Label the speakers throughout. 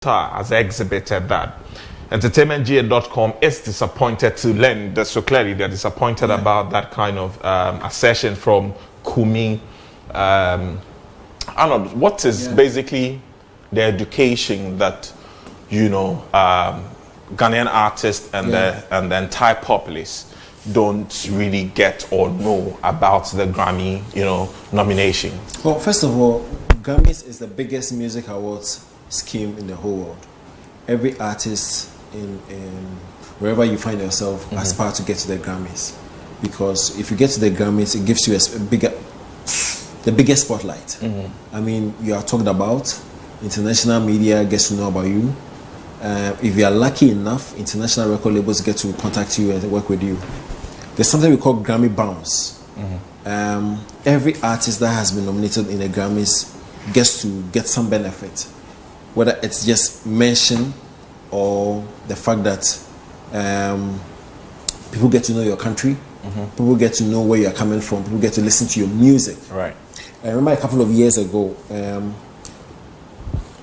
Speaker 1: has exhibited that. EntertainmentGA.com is disappointed to learn that so clearly they're disappointed about that kind of assertion from Kumi. I don't know what is basically the education that Ghanaian artists and the entire populace don't really get or know about the Grammy nomination.
Speaker 2: Well, first of all, Grammys is the biggest music awards scheme in the whole world. Every artist in wherever you find yourself aspire to get to the Grammys, because if you get to the Grammys, it gives you the biggest spotlight. I mean, you are talked about. International media gets to know about you. If you are lucky enough, international record labels get to contact you and work with you. There's something we call Grammy bounce. Every artist that has been nominated in the Grammys gets to get some benefit, whether it's just mention or the fact that people get to know your country, people get to know where you're coming from, people get to listen to your music.
Speaker 1: Right.
Speaker 2: I remember a couple of years ago,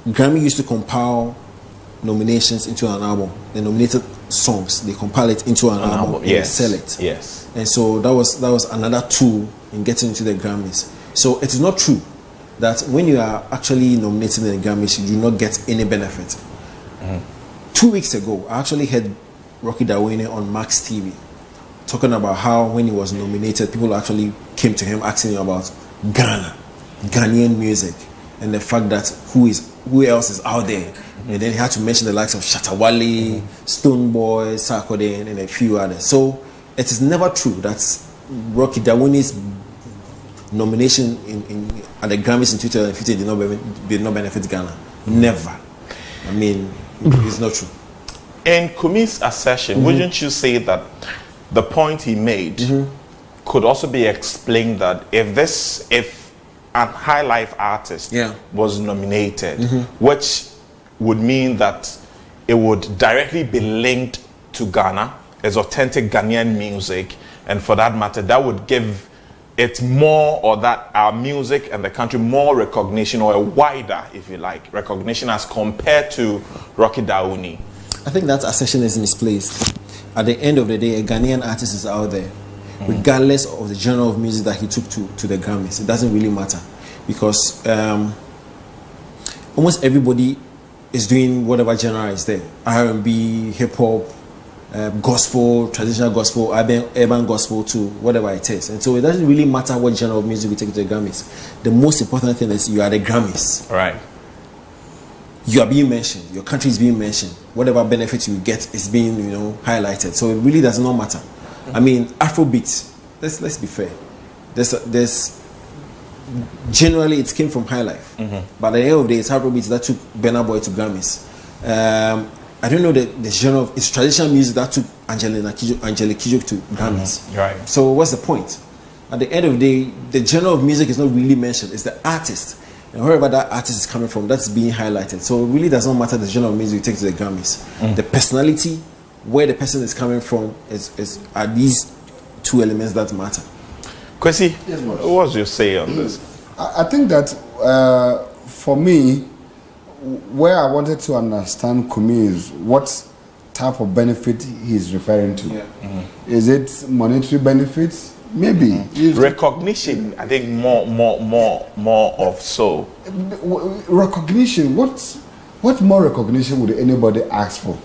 Speaker 2: Grammy used to compile nominations into an album. The nominated songs, they compile it into an album and they sell it.
Speaker 1: Yes.
Speaker 2: And so that was another tool in getting into the Grammys. So it is not true that when you are actually nominated in the Grammys, you do not get any benefit. 2 weeks ago, I actually heard Rocky Dawuni on Max TV talking about how when he was nominated, people actually came to him asking him about Ghanaian music, and the fact that who else is out there. And then he had to mention the likes of Shatawale, Stonebwoy, Sarkodie, and a few others. So it is never true that Rocky Dawuni's nomination at the Grammys in 2015 did not benefit Ghana. Never. I mean, it's not true.
Speaker 1: In Kumi's assertion, wouldn't you say that the point he made could also be explained that if a high life artist was nominated, which would mean that it would directly be linked to Ghana as authentic Ghanaian music, and for that matter, that would give it more, or that our music and the country more recognition, or a wider, if you like, recognition as compared to Rocky Dawuni.
Speaker 2: I think that assertion is misplaced. At the end of the day, a Ghanaian artist is out there, regardless of the genre of music that he took to the Grammys. It doesn't really matter, because almost everybody is doing whatever genre is there: R&B, hip hop, gospel, traditional gospel, urban gospel, to whatever it is. And so it doesn't really matter what genre of music we take to the Grammys. The most important thing is you are the Grammys.
Speaker 1: Right.
Speaker 2: You are being mentioned. Your country is being mentioned. Whatever benefit you get is being, highlighted. So it really does not matter. I mean, Afrobeat. Let's be fair. There's generally it came from High Life, but at the end of the day, it's Afrobeat that took Burna Boy to Grammys. I don't know the genre of it's traditional music that took Angelique Kidjo to Grammys.
Speaker 1: Right.
Speaker 2: So what's the point? At the end of the day, the genre of music is not really mentioned. It's the artist, and wherever that artist is coming from, that's being highlighted. So it really does not matter the genre of music you take to the Grammys. The personality, where the person is coming from, are these two elements that matter.
Speaker 1: Kwesi, what's your say on this?
Speaker 3: I think that for me, where I wanted to understand Kumi is what type of benefit he's referring to. Is it monetary benefits? Maybe.
Speaker 1: Recognition, I think more of so.
Speaker 3: Recognition. What more recognition would anybody ask for?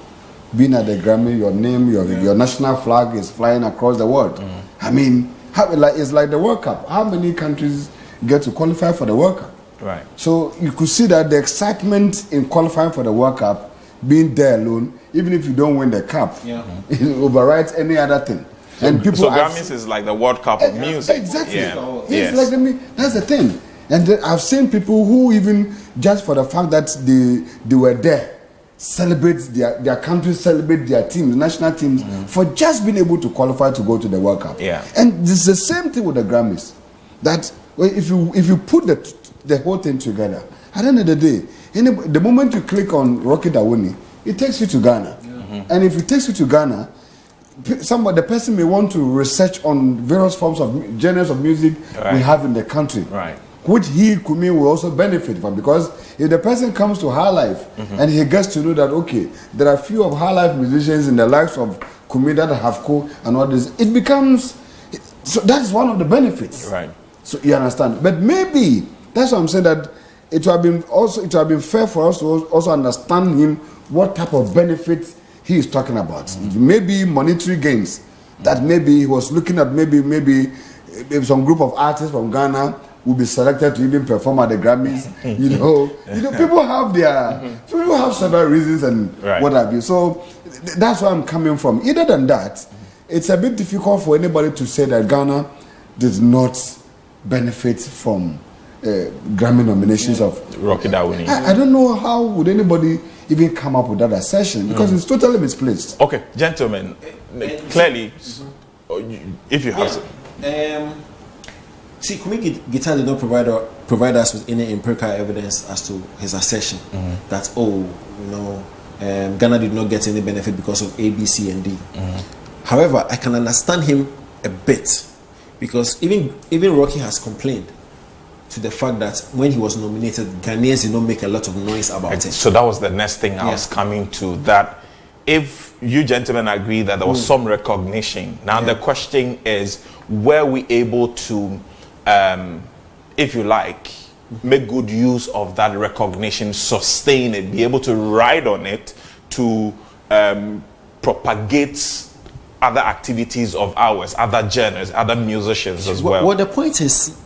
Speaker 3: Being at the Grammy, your name, your national flag is flying across the world. I mean, it's like the World Cup. How many countries get to qualify for the World Cup?
Speaker 1: Right.
Speaker 3: So you could see that the excitement in qualifying for the World Cup, being there alone, even if you don't win the cup, it overrides any other thing. And people
Speaker 1: so Grammys is like the World Cup of music.
Speaker 3: Exactly.
Speaker 1: Yes.
Speaker 3: That's the thing. And I've seen people who even just for the fact that they were there, celebrate their country, celebrate their teams, national teams, for just being able to qualify to go to the World Cup.
Speaker 1: Yeah.
Speaker 3: And it's the same thing with the Grammys. That if you put the whole thing together, at the end of the day, the moment you click on Rocky Dawuni, it takes you to Ghana. And if it takes you to Ghana, the person may want to research on various forms of genres of music we have in the country.
Speaker 1: Right.
Speaker 3: which he, Kumi, will also benefit from. Because if the person comes to High Life and he gets to know that, okay, there are few of High Life musicians in the likes of Kumi that have co and all this, it becomes, so that's one of the benefits.
Speaker 1: Right.
Speaker 3: So you understand. But maybe, that's what I'm saying, that it would have been fair for us to also understand him, what type of benefit he is talking about. Maybe monetary gains, that maybe he was looking at, maybe some group of artists from Ghana will be selected to even perform at the Grammys. People have several reasons and what have you. So that's where I'm coming from. Other than that, it's a bit difficult for anybody to say that Ghana did not benefit from Grammy nominations of
Speaker 1: Rocky Dawuni.
Speaker 3: I don't know how would anybody even come up with that assertion, because it's totally misplaced.
Speaker 1: Okay, gentlemen, clearly, if you have
Speaker 2: see, Kumi Guitar did not provide us with any empirical evidence as to his assertion that Ghana did not get any benefit because of A, B, C, and D. However, I can understand him a bit, because even Rocky has complained to the fact that when he was nominated, Ghanaians did not make a lot of noise about it.
Speaker 1: So that was the next thing I was coming to, that if you gentlemen agree that there was some recognition, now the question is, were we able to, if you like, make good use of that recognition, sustain it, be able to ride on it to propagate other activities of ours, other genres, other musicians as well?
Speaker 2: Well, the point is,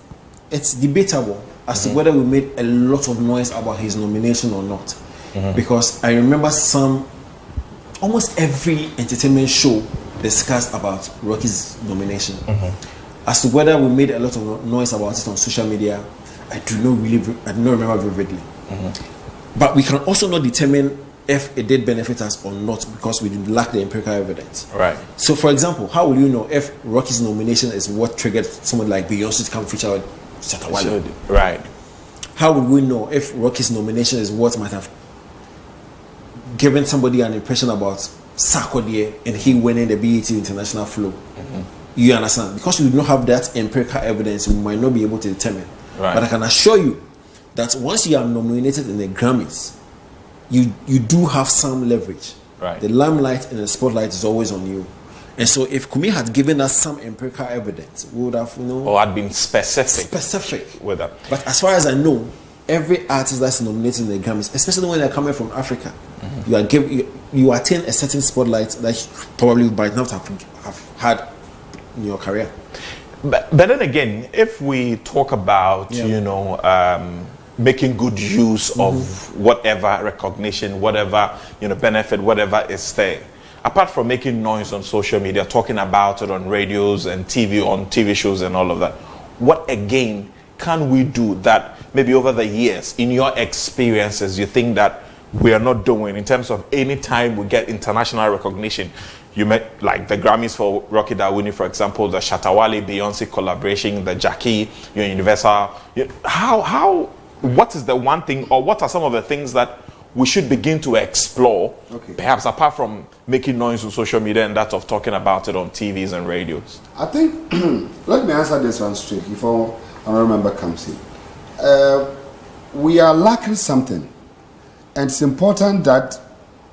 Speaker 2: it's debatable as to whether we made a lot of noise about his nomination or not. Because I remember almost every entertainment show discussed about Rocky's nomination. As to whether we made a lot of noise about it on social media, I do not remember vividly. But we can also not determine if it did benefit us or not, because we lack the empirical evidence.
Speaker 1: Right.
Speaker 2: So, for example, how will you know if Rocky's nomination is what triggered someone like Beyonce to come feature with Shatawale?
Speaker 1: Right.
Speaker 2: How would we know if Rocky's nomination is what might have given somebody an impression about Sarkodie and he winning the BET International Flow? You understand? Because we do not have that empirical evidence, we might not be able to determine.
Speaker 1: Right.
Speaker 2: But I can assure you that once you are nominated in the Grammys, you do have some leverage.
Speaker 1: Right.
Speaker 2: The limelight and the spotlight is always on you. And so if Kumi had given us some empirical evidence, we would have,
Speaker 1: or had been specific with that.
Speaker 2: But as far as I know, every artist that's nominated in the Grammys, especially when they're coming from Africa, you attain a certain spotlight that you probably might not have had in your career.
Speaker 1: But then again, if we talk about making good use of whatever recognition, whatever benefit, whatever is there, apart from making noise on social media, talking about it on radios and TV shows and all of that, what again can we do that maybe over the years, in your experiences, you think that we are not doing, in terms of any time we get international recognition? You met like the Grammys for Rocky Dawuni, for example, the Shatawale Beyonce collaboration, the Jackie, Universal. What is the one thing, or what are some of the things that we should begin to explore, perhaps apart from making noise on social media and that of talking about it on TVs and radios?
Speaker 3: I think, let me answer this one straight before another member comes in. We are lacking something, and it's important that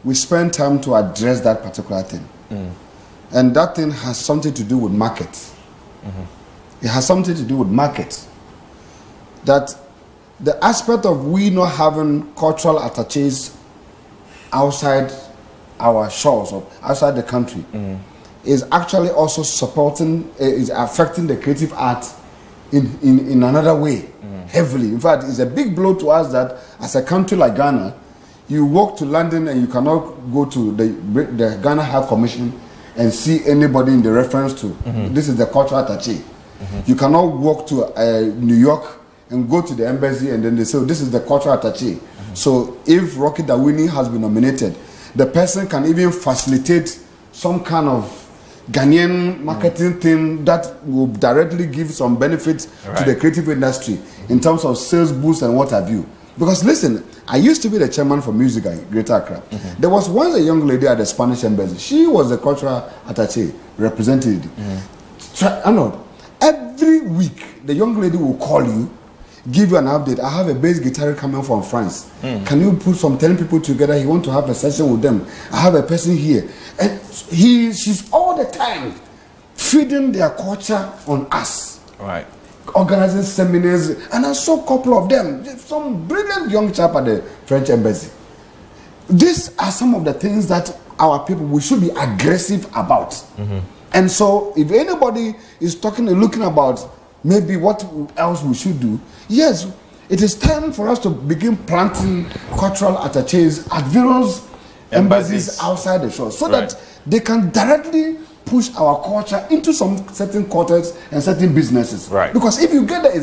Speaker 3: we spend time to address that particular thing. And that thing has something to do with market. It has something to do with market. That the aspect of we not having cultural attaches outside our shores or outside the country is actually also is affecting the creative art in another way, heavily. In fact, it's a big blow to us that as a country like Ghana, you walk to London and you cannot go to the Ghana High Commission and see anybody in the reference to this is the cultural attaché. You cannot walk to New York and go to the embassy and then they say, this is the cultural attaché. So if Rocky Dawuni has been nominated, the person can even facilitate some kind of Ghanaian marketing thing that will directly give some benefits to the creative industry in terms of sales boost and what have you. Because listen, I used to be the chairman for Music at Greater Accra. There was once a young lady at the Spanish embassy. She was the cultural attaché representative. Every week, the young lady will call you give you an update. I have a bass guitarist coming from France. Can you put some 10 people together? He want to have a session with them. I have a person here. And she's all the time feeding their culture on us.
Speaker 1: Right.
Speaker 3: Organizing seminars. And I saw a couple of them. Some brilliant young chap at the French embassy. These are some of the things that our people, we should be aggressive about. And so if anybody is talking and looking about maybe what else we should do, yes, it is time for us to begin planting cultural attaches at various embassies outside the shore, so that they can directly push our culture into some certain quarters and certain businesses. Because if you get there,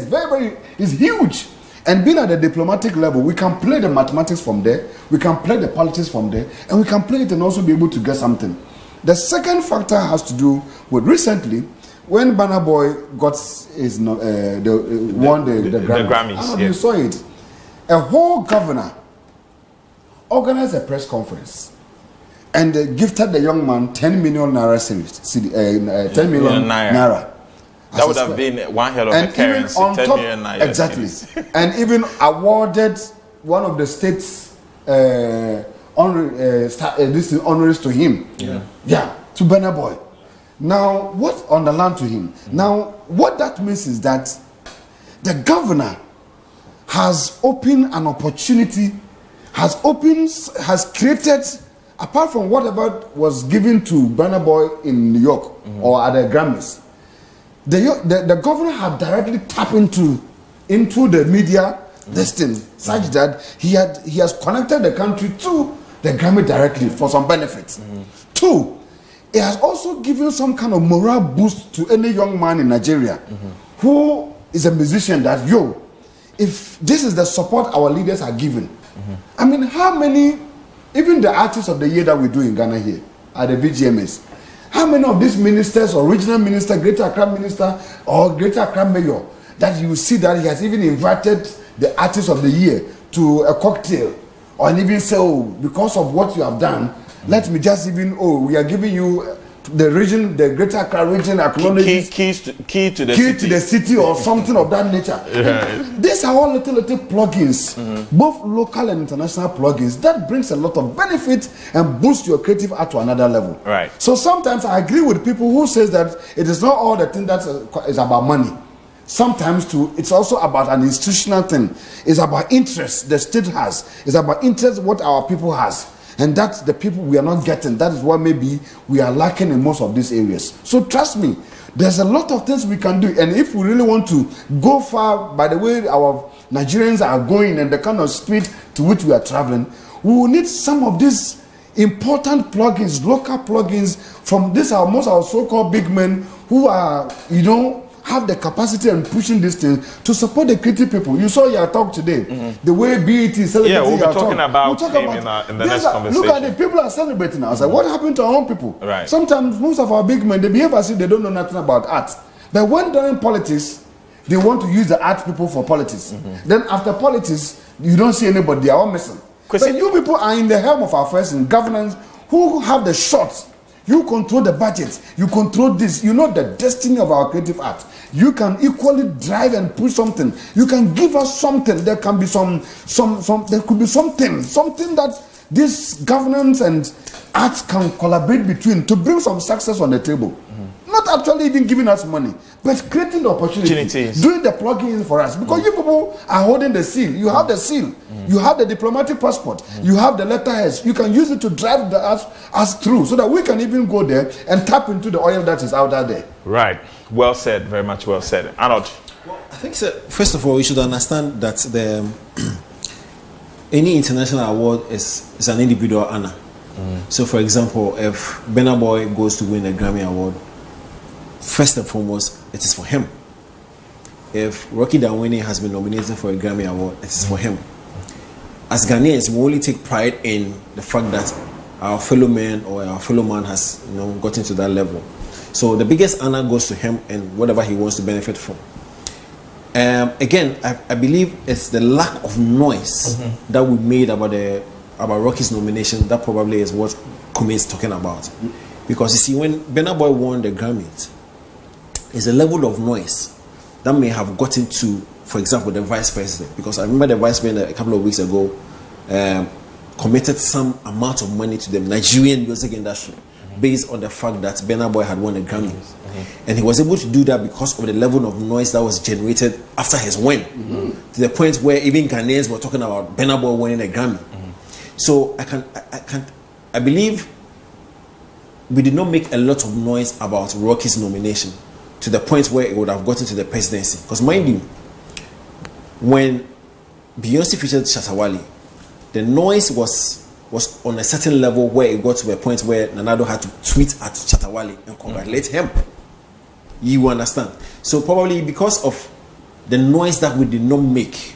Speaker 3: it's huge. And being at the diplomatic level, we can play the mathematics from there, we can play the politics from there, and we can play it and also be able to get something. The second factor has to do with recently, when Burna Boy got his won the Grammys. I don't know if you saw it. A whole governor organized a press conference and gifted the young man 10 million naira series, 10 million naira.
Speaker 1: That would have been one hell of a currency, 10 million naira.
Speaker 3: Exactly. And even awarded one of the state's honoraries to him. Yeah, to Burna Boy. Now, what on the land to him? Now, what that means is that the governor has opened an opportunity, has created, apart from whatever was given to Burna Boy in New York or at the Grammys, the governor had directly tapped into the media this thing, such that he has connected the country to the Grammy directly for some benefits. Two, it has also given some kind of morale boost to any young man in Nigeria who is a musician that, if this is the support our leaders are giving, I mean, how many, even the artists of the year that we do in Ghana here at the VGMS, how many of these ministers or regional minister, Greater Accra minister or Greater Accra mayor, that you see that he has even invited the artist of the year to a cocktail, or even say, because of what you have done, let me just even, we are giving you the region, the Greater Accra region acknowledges key to the city or something of that nature. These are all little plugins, both local and international plugins, that brings a lot of benefit and boosts your creative art to another level. So sometimes I agree with people who says that it is not all the thing that is about money. Sometimes too, it's also about an institutional thing. It's about interest the state has. It's about interest what our people has. And that's the people we are not getting. That is what maybe we are lacking in most of these areas. So trust me, there's a lot of things we can do. And if we really want to go far by the way our Nigerians are going and the kind of speed to which we are traveling, we will need some of these important plugins, local plugins from most of our so-called big men who are, have the capacity and pushing this thing to support the creative people. You saw your talk today, the way BET is celebrating.
Speaker 1: Yeah, we'll be talking about him in the next conversation.
Speaker 3: Look at it, people are celebrating now. I said, what happened to our own people? Sometimes most of our big men, they behave as if they don't know nothing about art. But when during politics, they want to use the art people for politics. Then after politics, you don't see anybody, they are all missing. But you people are in the helm of affairs and governance who have the shots. You control the budget. You control this. You know the destiny of our creative art. You can equally drive and push something. You can give us something. There can be there could be something that this governance and art can collaborate between to bring some success on the table. Not actually even giving us money, but creating the opportunities, doing the plugging for us. Because you people are holding the seal. You have the seal. You have the diplomatic passport. You have the letterheads. You can use it to drive us through so that we can even go there and tap into the oil that is out there.
Speaker 1: Right. Well said. Very much well said. Arnold.
Speaker 2: Well, I think, sir, first of all, we should understand that any international award is an individual honor. So, for example, if Burna Boy goes to win a Grammy award, first and foremost, it is for him. If Rocky Dawuni has been nominated for a Grammy award, it is for him. As Ghanaians, we only take pride in the fact that our fellow man or our fellow man has gotten to that level. So the biggest honor goes to him and whatever he wants to benefit from. Again, I believe it's the lack of noise that we made about Rocky's nomination that probably is what Kumi is talking about. Because you see, when Burna Boy won the Grammys, it's a level of noise that may have gotten to for example, the vice president, because I remember the vice president a couple of weeks ago committed some amount of money to the Nigerian music industry based on the fact that Burna Boy had won a Grammy. And he was able to do that because of the level of noise that was generated after his win, to the point where even Ghanaians were talking about Burna Boy winning a Grammy. So I believe we did not make a lot of noise about Rocky's nomination to the point where it would have gotten to the presidency. Because mind you, when Beyonce featured Shatta Wale, the noise was on a certain level where it got to a point where Nanado had to tweet at Shatta Wale and congratulate him. You understand? So probably because of the noise that we did not make,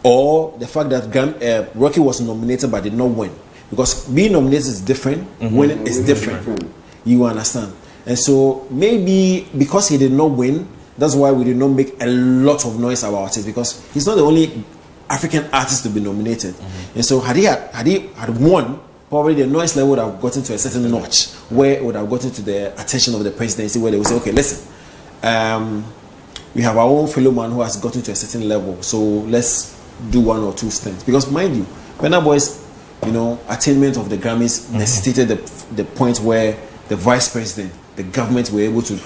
Speaker 2: or the fact that Rocky was nominated but did not win. Because being nominated is different, winning is different. You understand? And so maybe because he did not win, that's why we did not make a lot of noise about it, because he's not the only African artist to be nominated. And so had he won, probably the noise level would have gotten to a certain notch where it would have gotten to the attention of the presidency, where they would say, okay, listen, we have our own fellow man who has gotten to a certain level, so let's do one or two stints. Because mind you, Burna Boy's attainment of the Grammys necessitated the point where the vice president, the government were able to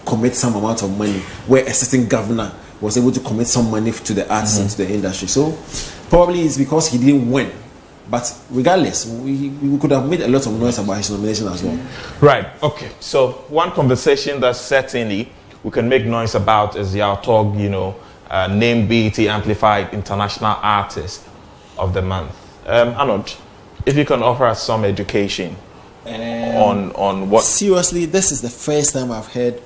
Speaker 2: commit some amount of money, where a certain governor was able to commit some money to the artists and to the industry. So probably it's because he didn't win. But regardless, we could have made a lot of noise about his nomination as well.
Speaker 1: Right. Okay. So one conversation that certainly we can make noise about is Yaw Tog, named BET Amplified International Artist of the Month. Arnold, if you can offer us some education on what...
Speaker 2: Seriously, this is the first time I've heard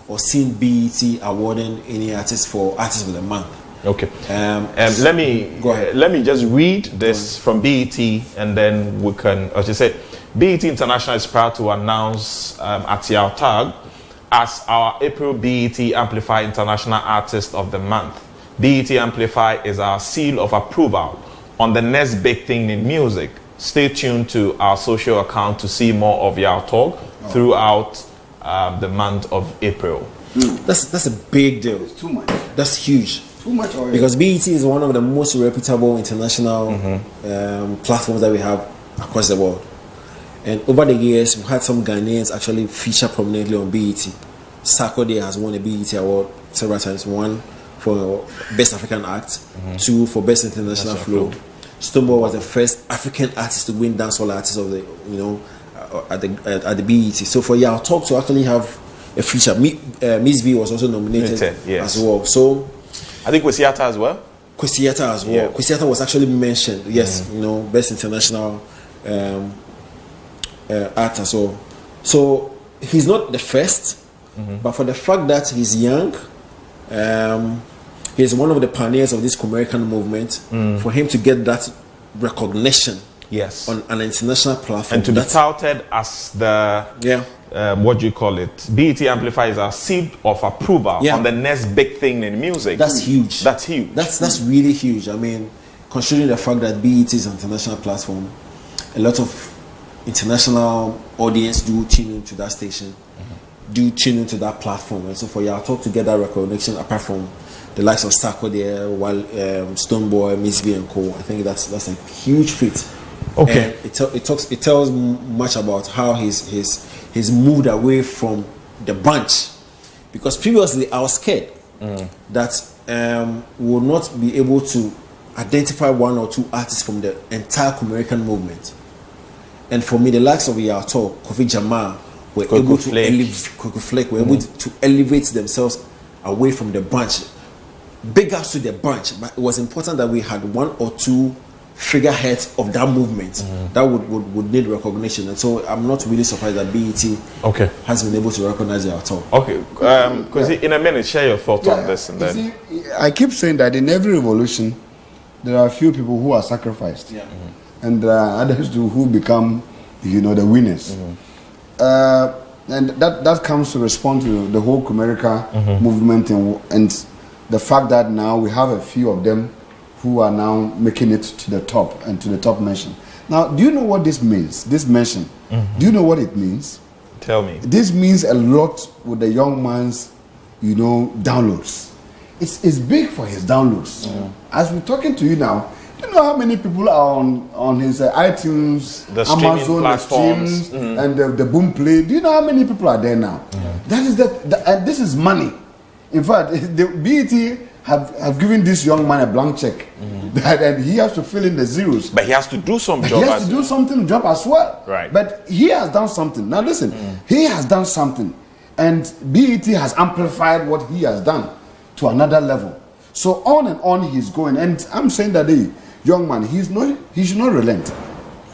Speaker 2: or seen BET awarding any artist for Artist of the Month.
Speaker 1: Okay. Let me just read this from BET, and then we can, as you said, BET International is proud to announce at Yaw Tog as our April BET Amplify International Artist of the Month. BET Amplify is our seal of approval on the next big thing in music. Stay tuned to our social account to see more of Yaw Tog throughout the month of April.
Speaker 2: That's a big deal.
Speaker 3: It's too much.
Speaker 2: That's huge.
Speaker 3: Too much already.
Speaker 2: Because BET is one of the most reputable international platforms that we have across the world. And over the years, we've had some Ghanaians actually feature prominently on BET. Sarkodie has won a BET award several times. One for Best African Act, two for Best International Flow. Stonebwoy was the first African artist to win Dancehall Artist of the at the BET. So for Yaw Tog to actually have a feature, Miss V was also nominated as well. So
Speaker 1: I think Kwesiata as well.
Speaker 2: Kwesiata as well. Yeah. Kwesiata was actually mentioned. Yes, Best International Act as well. So he's not the first, but for the fact that he's young, he's one of the pioneers of this American movement. For him to get that recognition, on an international platform,
Speaker 1: and to be touted as the what do you call it? BET Amplify is our seal of approval on the next big thing in music.
Speaker 2: That's huge.
Speaker 1: That's huge.
Speaker 2: That's really huge. I mean, considering the fact that BET is an international platform, a lot of international audience do tune into that station, do tune into that platform. And so for Yaw Tog to get that recognition, apart from the likes of Sarkodie, while Stonebwoy, Miss V and Co, I think that's a huge feat.
Speaker 1: Okay.
Speaker 2: And it tells much about how he's moved away from the bunch, because previously I was scared that we will not be able to identify one or two artists from the entire American movement. And for me, the likes of Yaw Tog, Kofi Jamal were able to elevate themselves away from the bunch. Big ups to the bunch, but it was important that we had one or two figureheads of that movement that would need recognition. And so I'm not really surprised that BET has been able to recognize Yaw Tog.
Speaker 1: Okay, because in a minute, share your thoughts on this. And then
Speaker 3: I keep saying that in every revolution, there are a few people who are sacrificed, and others who become, the winners. And that comes to respond to the whole America movement and the fact that now we have a few of them who are now making it to the top and to the top mention. Now, do you know what this means? This mention. Do you know what it means?
Speaker 1: Tell me.
Speaker 3: This means a lot with the young man's, downloads. it's big for his downloads. As we're talking to you now, do you know how many people are on his iTunes,
Speaker 1: the
Speaker 3: Amazon,
Speaker 1: platforms,
Speaker 3: the streams, and the Boom Play? Do you know how many people are there now? That is and this is money. In fact, the BET have given this young man a blank check, and he has to fill in the zeros.
Speaker 1: But he has to do some job.
Speaker 3: He has to do something job as well.
Speaker 1: Right.
Speaker 3: But he has done something. Now listen, he has done something, and BET has amplified what he has done to another level. So on and on he's going, and I'm saying that the young man, he should not relent.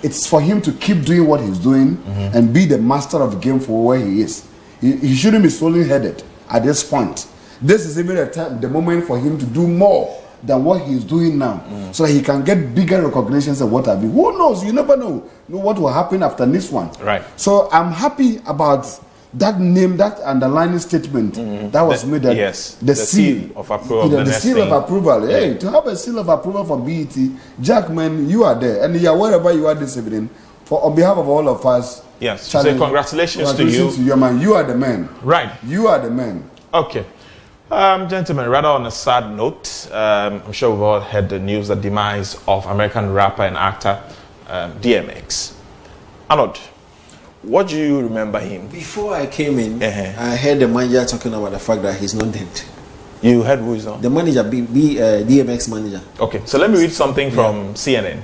Speaker 3: It's for him to keep doing what he's doing and be the master of the game for where he is. He shouldn't be solely headed at this point. This is even the moment for him to do more than what he's doing now, so that he can get bigger recognitions and what have you. Who knows? You never know what will happen after this one.
Speaker 1: Right.
Speaker 3: So I'm happy about that name, that underlining statement that was made. That the seal
Speaker 1: of approval.
Speaker 3: The seal of approval. Hey, to have a seal of approval for BET, Jack, man, you are there, and you are wherever you are this evening. On behalf of all of us.
Speaker 1: Yes. So congratulations to you,
Speaker 3: man. You are the man.
Speaker 1: Right.
Speaker 3: You are the man.
Speaker 1: Okay. Gentlemen, rather on a sad note, I'm sure we've all heard the news, the demise of American rapper and actor DMX. Arnold, what do you remember him?
Speaker 2: Before I came in, I heard the manager talking about the fact that he's not dead.
Speaker 1: You heard who is on?
Speaker 2: The manager, DMX manager.
Speaker 1: Okay, so let me read something from CNN.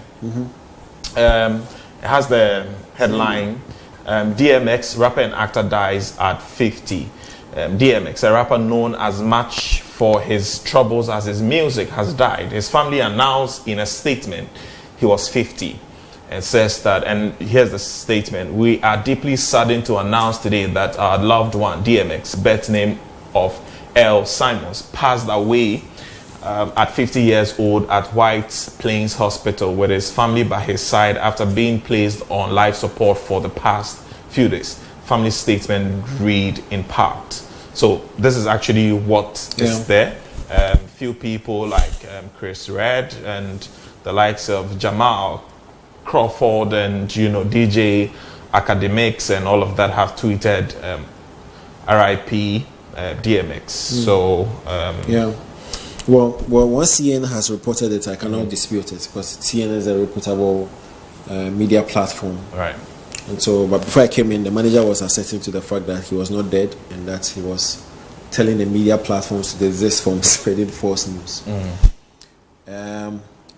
Speaker 1: It has the headline, DMX, rapper and actor dies at 50. DMX, a rapper known as much for his troubles as his music, has died. His family announced in a statement he was 50. It says that, and here's the statement: "We are deeply saddened to announce today that our loved one, DMX, birth name of L. Simons, passed away at 50 years old at White Plains Hospital with his family by his side after being placed on life support for the past few days." Family statement read in part. So this is actually what is there. Few people like Chris Red and the likes of Jamal Crawford and DJ Academics and all of that have tweeted RIP DMX. So
Speaker 2: well, once CNN has reported it, I cannot dispute it, because CNN is a reputable media platform.
Speaker 1: Right.
Speaker 2: And so, but before I came in, the manager was asserting to the fact that he was not dead and that he was telling the media platforms to desist from spreading false news.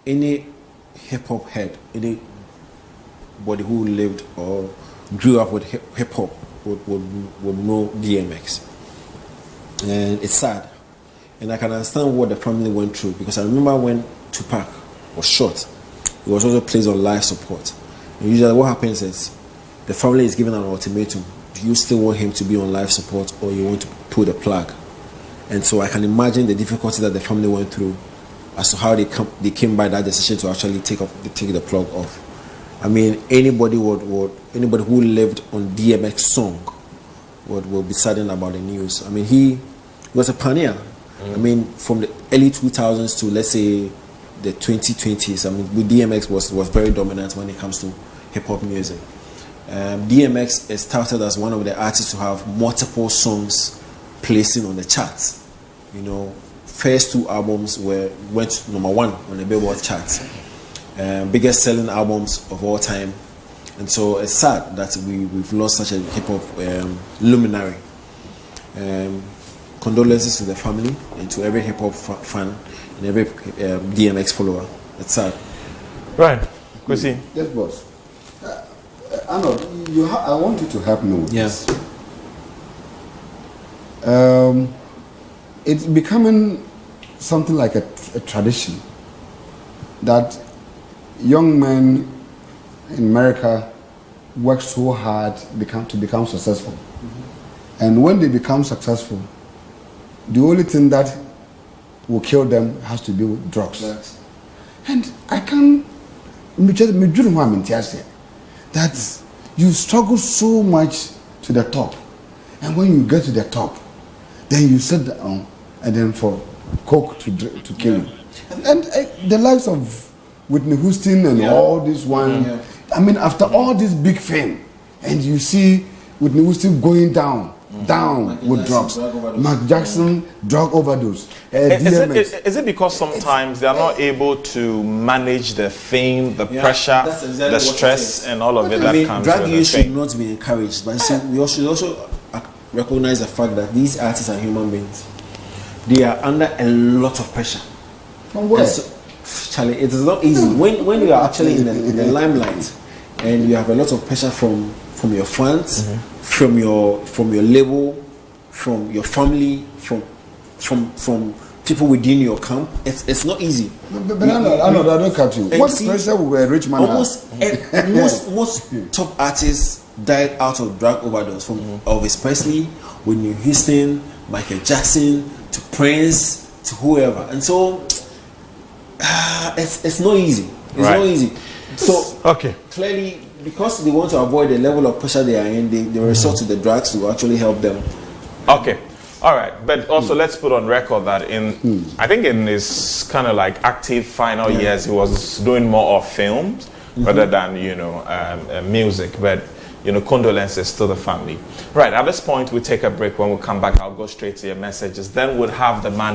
Speaker 2: Any hip-hop head, anybody who lived or grew up with hip-hop would know DMX. And it's sad. And I can understand what the family went through, because I remember when Tupac was shot, he was also placed on life support. And usually what happens is, the family is given an ultimatum: do you still want him to be on life support, or you want to pull the plug? And so I can imagine the difficulty that the family went through as to how they came by that decision to actually take the plug off. I mean, anybody who lived on DMX song would be saddened about the news. I mean, he was a pioneer. I mean, from the early 2000s to, let's say, the 2020s. I mean, with DMX was very dominant when it comes to hip hop music. DMX is touted as one of the artists to have multiple songs placing on the charts. First two albums went #1 on the Billboard charts, biggest selling albums of all time. And so it's sad that we've lost such a hip hop luminary. Condolences to the family and to every hip hop fan and every DMX follower. It's sad.
Speaker 1: Right, Kwesi.
Speaker 3: Yes, boss. Arnold, I want you to help me with this. It's becoming something like a tradition that young men in America work so hard to become successful. And when they become successful, the only thing that will kill them has to do with drugs. And I can't that you struggle so much to the top, and when you get to the top, then you sit down and then for coke to kill you. And the likes of Whitney Houston and all this I mean, after all this big fame, and you see Whitney Houston going down down with drugs. Mark Jackson, drug overdose.
Speaker 1: Is it because sometimes they are not able to manage the fame, the pressure, the stress, and all of it that comes with it?
Speaker 2: Drug use should not be encouraged, but we should also recognize the fact that these artists are human beings. They are under a lot of pressure.
Speaker 3: From where?
Speaker 2: Charlie, it is not easy when you are actually in the limelight, and you have a lot of pressure from your fans, from your label, from your family, from people within your camp. It's not easy.
Speaker 3: But I don't catch you. What pressure will a rich man have?
Speaker 2: Most top artists died out of drug overdose, from Elvis Presley, Whitney Houston, Michael Jackson, to Prince, to whoever. And so it's not easy. It's not easy. So clearly, because they want to avoid the level of pressure they are in, they resort to the drugs to actually help them.
Speaker 1: Okay. All right. But also let's put on record that I think in his kind of like active final years, he was doing more of films rather than, music. But, condolences to the family. Right. At this point, we take a break. When we come back, I'll go straight to your messages. Then we'll have the man